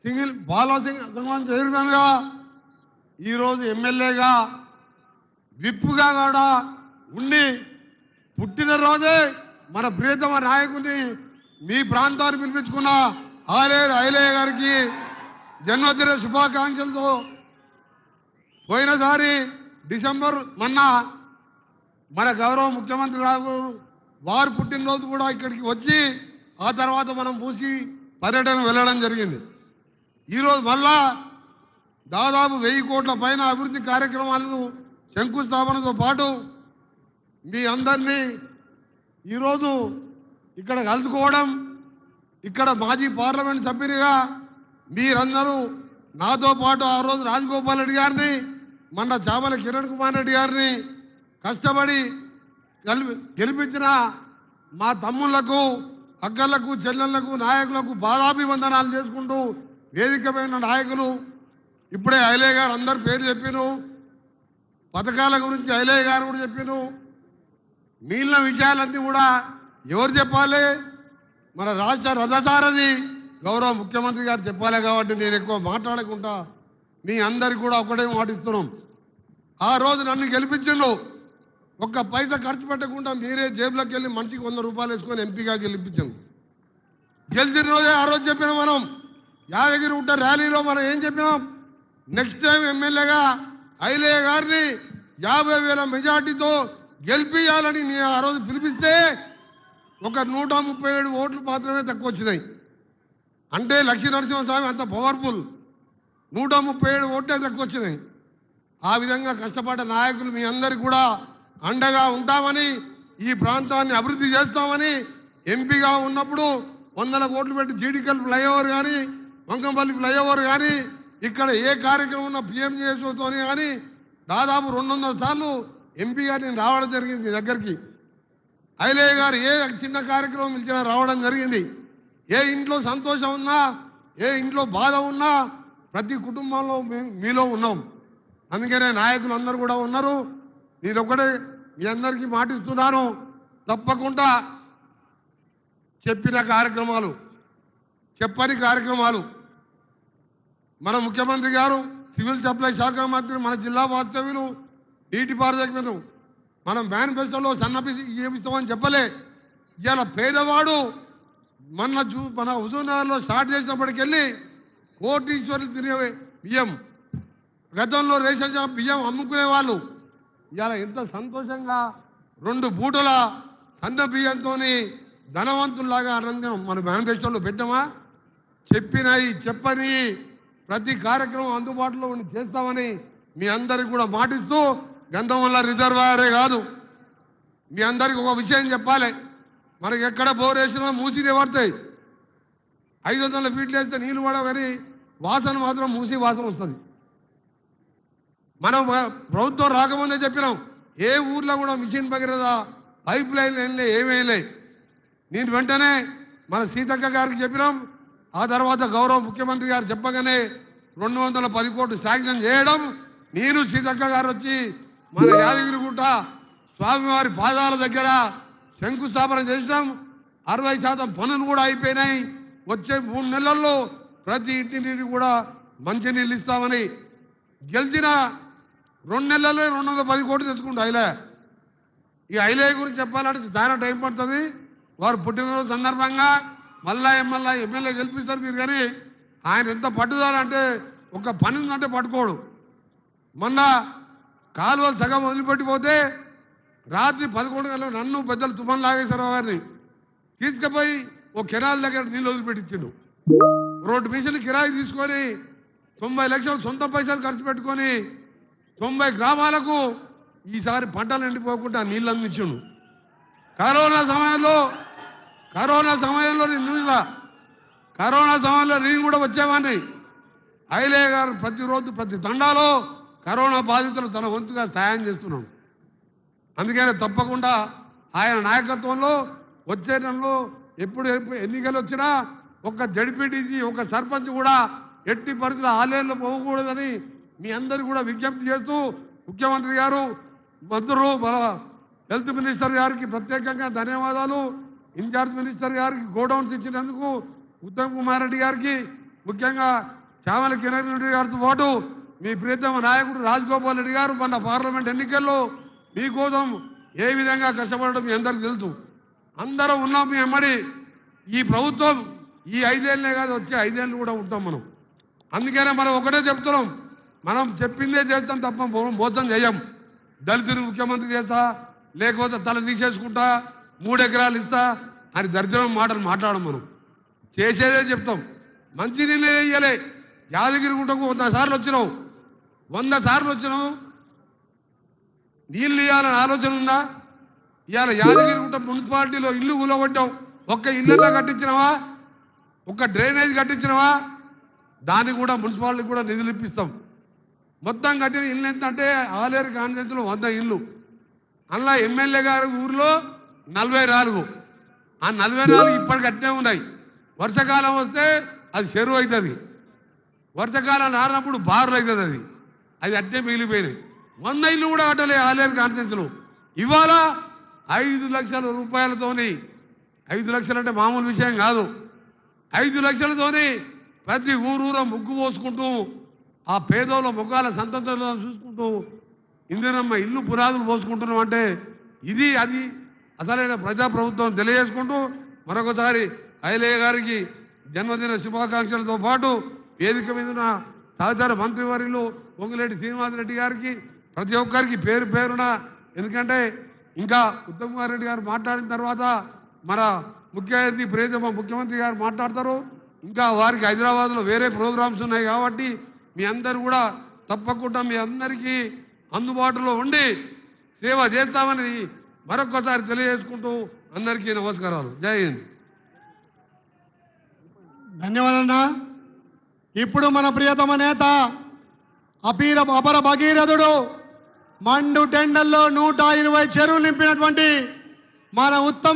సంఘం చైర్మన్గా ఈరోజు ఎమ్మెల్యేగా విప్పుగా కూడా ఉండి పుట్టినరోజే మన ప్రియతమ నాయకుని మీ ప్రాంతాన్ని పిలిపించుకున్న ఐలయ్య గారికి జన్మదిన శుభాకాంక్షలతో పోయినసారి డిసెంబర్ మన గౌరవ ముఖ్యమంత్రి గారు వారు పుట్టినరోజు కూడా ఇక్కడికి వచ్చి ఆ తర్వాత మనం మూసి పర్యటన వెళ్ళడం జరిగింది. ఈరోజు మళ్ళా దాదాపు 1000 కోట్ల పైన అభివృద్ధి కార్యక్రమాలను శంకుస్థాపనతో పాటు మీ అందరినీ ఈరోజు ఇక్కడ కలుసుకోవడం, ఇక్కడ మాజీ పార్లమెంట్ సభ్యునిగా మీరందరూ నాతో పాటు ఆ రోజు రాజగోపాల్ రెడ్డి గారిని మన చామల కిరణ్ కుమార్ రెడ్డి గారిని కష్టపడి గెలిపించిన మా తమ్ముళ్లకు, అక్కలకు, చెల్లెళ్లకు, నాయకులకు బాధాభివందనాలు చేసుకుంటూ వేదికమైన నాయకులు ఇప్పుడే ఐలయ్య గారు అందరు పేరు చెప్పిను, పథకాల గురించి ఐలయ్య గారు కూడా చెప్పిను. మిగిలిన విషయాలన్నీ కూడా ఎవరు చెప్పాలి? మన రాష్ట్ర రథసారథి గౌరవ ముఖ్యమంత్రి గారు చెప్పాలి. కాబట్టి నేను ఎక్కువ మాట్లాడకుండా మీ అందరికి కూడా ఒకటే మాటిస్తున్నాం. ఆ రోజు నన్ను గెలిపించిండ్రు, ఒక్క పైసా ఖర్చు పెట్టకుండా మీరే జేబులోకి వెళ్ళి మంచికి 100 రూపాయలు వేసుకొని ఎంపీగా గెలిపించాం. గెలిచిన రోజే ఆ రోజు చెప్పినాం. మనం యాదగిరి గుట్ట ర్యాలీలో మనం ఏం చెప్పినాం? నెక్స్ట్ టైం ఎమ్మెల్యేగా ఐలయ్య గారిని 50,000 మెజార్టీతో గెలిపించాలని ఆ రోజు పిలిపిస్తే ఒక 137 ఓట్లు మాత్రమే తక్కువ వచ్చినాయి. అంటే లక్ష్మీనరసింహస్వామి అంత పవర్ఫుల్, 137 ఓట్లే తక్కువ వచ్చినాయి. ఆ విధంగా కష్టపడ్డ నాయకులు మీ అందరికీ కూడా అండగా ఉంటామని, ఈ ప్రాంతాన్ని అభివృద్ధి చేస్తామని, ఎంపీగా ఉన్నప్పుడు 100 కోట్లు పెట్టి జీడికల్ ఫ్లైఓవర్ కానీ, వంకంపల్లి ఫ్లైఓవర్ కానీ, ఇక్కడ ఏ కార్యక్రమం ఉన్న పిఎంజేఎస్ఓతో కానీ దాదాపు 200 సార్లు ఎంపీగా నేను రావడం జరిగింది మీ దగ్గరికి. ఐలయ్య గారు ఏ చిన్న కార్యక్రమం ఇచ్చినా రావడం జరిగింది. ఏ ఇంట్లో సంతోషం ఉన్నా, ఏ ఇంట్లో బాధ ఉన్నా ప్రతి కుటుంబంలో మీలో ఉన్నాం. అందుకనే నాయకులు అందరూ కూడా ఉన్నారు. నేను ఒకటే మీ అందరికీ మాటిస్తున్నాను, తప్పకుండా చెప్పిన కార్యక్రమాలు, చెప్పని కార్యక్రమాలు మన ముఖ్యమంత్రి గారు, సివిల్ సప్లై శాఖ మంత్రి, మన జిల్లా వాస్తవ్యులు, నీటిపారుదల మీద మనం మేనిఫెస్టోలో సన్నబిసి ఏమిస్తామని చెప్పలే. ఇవాళ పేదవాడు మన హుజూర్నగర్లో స్టార్ట్ చేసినప్పటికెళ్ళి కోటీశ్వరులు తినే బియ్యం, గతంలో రేషన్ షాప్ బియ్యం అమ్ముకునే వాళ్ళు ఇవాళ ఎంత సంతోషంగా 2 బూటల సన్న బియ్యంతో ధనవంతుల్లాగా ఆనందం మన మేనిఫెస్టోలో పెట్టామా? చెప్పని ప్రతి కార్యక్రమం అందుబాటులో ఉండి చేస్తామని మీ అందరికి కూడా మాటిస్తూ, గంధంవల్ల రిజర్వాయరే కాదు మీ అందరికి ఒక విషయం చెప్పాలి. మనకి ఎక్కడ బోర్ వేసినా మూసినే పడతాయి. 500 ఫీట్లు వేస్తే నీళ్ళు పడవు, కానీ వాసన మాత్రం మూసి వాసన వస్తుంది. మనం ప్రభుత్వం రాకముందే చెప్పినాం, ఏ ఊర్లో కూడా మిషన్ భగీరథ పైప్ లైన్ ఏమేయలే. నేను వెంటనే మన సీతక్క గారికి చెప్పినాం. ఆ తర్వాత గౌరవ ముఖ్యమంత్రి గారు చెప్పగానే 210 కోట్లు శాంక్షన్ చేయడం, నేను సీతక్క గారు వచ్చి మన యాదగిరిగుట్ట స్వామివారి పాదాల దగ్గర శంకుస్థాపన చేసినాం. 60% పనులు కూడా అయిపోయినాయి. వచ్చే 3 నెలల్లో ప్రతి ఇంటిని కూడా మంచినీళ్ళు ఇస్తామని గెలిచిన 2 నెలల్లో 210 కోట్లు తెచ్చుకుంటూ ఈ ఐలయ్య గురించి చెప్పాలంటే చాలా టైం పడుతుంది. వారు పుట్టినరోజు సందర్భంగా మళ్ళా ఎమ్మెల్యే గెలిపిస్తారు మీరు. కానీ ఆయన ఎంత పట్టుదలంటే ఒక పని ఉందంటే పట్టుకోడు. మొన్న కాలువలు సగం వదిలిపెట్టిపోతే రాత్రి 11 గంటలకు నన్ను పెద్దలు తుమ్మల నాగేశ్వరరావు గారిని తీసుకుపోయి ఓ కెనాల్ దగ్గర నీళ్ళు వదిలిపెట్టించిండు. 2 మిషన్లు కిరాయి తీసుకొని 90 లక్షలు సొంత పైసలు ఖర్చు పెట్టుకొని 90 గ్రామాలకు ఈసారి పంటలు ఎండిపోకుండా నీళ్ళు అందించిండు. కరోనా సమయంలో నేను చూసా. కరోనా సమయంలో నేను కూడా వచ్చేవాడిని. ఐలయ్య గారు ప్రతిరోజు ప్రతి తండాలో కరోనా బాధితులు తన వంతుగా సాయం చేస్తున్నాడు. అందుకని తప్పకుండా ఆయన నాయకత్వంలో వచ్చే నెలలో ఎప్పుడు ఎన్నికలు వచ్చినా ఒక జడ్పీటీసీ, ఒక సర్పంచ్ కూడా ఎట్టి పరిస్థితుల్లో ఆలయంలో పోకూడదని మీ అందరూ కూడా విజ్ఞప్తి చేస్తూ, ముఖ్యమంత్రి గారు, మంత్రులు, హెల్త్ మినిస్టర్ గారికి ప్రత్యేకంగా ధన్యవాదాలు. ఇన్ఛార్జ్ మినిస్టర్ గారికి గోడౌన్స్ ఇచ్చినందుకు, ఉత్తమ్ కుమార్ రెడ్డి గారికి, ముఖ్యంగా చామల కిరణ్ రెడ్డి గారితో పాటు మీ ప్రియతమ నాయకుడు రాజగోపాల్ రెడ్డి గారు మన పార్లమెంట్ ఎన్నికల్లో మీకోసం ఏ విధంగా కష్టపడడం మీ అందరికీ తెలుసు. అందరం ఉన్నాం మీ అమ్మడి. ఈ ప్రభుత్వం ఈ 5 ఏళ్ళే కాదు, వచ్చే 5 ఏళ్ళు కూడా ఉంటాం మనం. అందుకనే మనం ఒకటే చెప్తున్నాం, మనం చెప్పిందే చేస్తాం తప్ప మోసం చేయం. దళితుని ముఖ్యమంత్రి చేస్తా, లేకపోతే తల తీసేసుకుంటా, 3 ఎకరాలు ఇస్తా అని దరిద్రం మాటలు మాట్లాడం. మనం చేసేదే చెప్తాం. మంచి నీళ్ళు ఇయ్యలే. యాదగిరిగుట్టకు 100 సార్లు వచ్చినావు, 100 సార్లు వచ్చినావు. నీళ్ళు ఇవ్వాలని ఆలోచన ఉందా? ఇవాళ యాదగిరిగుట్ట మున్సిపాలిటీలో ఇల్లు కూలగొట్టావు. ఒక్క ఇళ్ళన్నా కట్టించినవా? ఒక్క డ్రైనేజ్ కట్టించినవా? దానికి కూడా మున్సిపాలిటీకి కూడా నిధులు ఇప్పిస్తాం. మొత్తం కట్టిన ఇల్లు ఎంతంటే ఆలేరు కాన్స్టిట్యూన్సీలో 100 ఇల్లు. అందులో ఎమ్మెల్యే గారి ఊరిలో 44. ఆ 44 ఇప్పటికి అట్టే ఉన్నాయి. వర్షాకాలం వస్తే అది చెరువు అవుతుంది, వర్షాకాలం రానప్పుడు బారులు అవుతుంది. అది అట్టే మిగిలిపోయినాయి. 100 ఇల్లు కూడా కట్టలే ఆలేరు కాన్స్టిట్యూన్సీలో. ఇవాళ 5 లక్షల రూపాయలతోని, 5 లక్షలు అంటే మామూలు విషయం కాదు, 5 లక్షలతోని ప్రతి ఊరూర ముగ్గు పోసుకుంటూ ఆ పేదోళ్ళ ముఖాల సంతోషంలో చూసుకుంటూ ఇందిరమ్మ ఇల్లు పునాదులు పోసుకుంటున్నాం. అంటే ఇది అది అసలైన ప్రజాప్రభుత్వం తెలియజేసుకుంటూ మరొకసారి ఐలయ్య గారికి జన్మదిన శుభాకాంక్షలతో పాటు వేదిక మీద ఉన్న సహచార మంత్రివర్యులు పొంగులేటి శ్రీనివాసరెడ్డి గారికి ప్రతి ఒక్కరికి పేరు పేరున, ఎందుకంటే ఇంకా ఉత్తమ్ కుమార్ రెడ్డి గారు మాట్లాడిన తర్వాత మన ముఖ్య అతిథి ప్రియతమ ముఖ్యమంత్రి గారు మాట్లాడతారు. ఇంకా వారికి హైదరాబాద్లో వేరే ప్రోగ్రామ్స్ ఉన్నాయి కాబట్టి మీ అందరూ కూడా తప్పకుండా మీ అందరికీ అందుబాటులో ఉండి సేవ చేస్తామని మరొకసారి తెలియజేసుకుంటూ అందరికీ నమస్కారాలు. జై హింద్. ధన్యవాదాలన్నా. ఇప్పుడు మన ప్రియతమ నేత అపర భగీరథుడు మండు టెండల్లో 120 చెరువులు నింపినటువంటి మన ఉత్తమ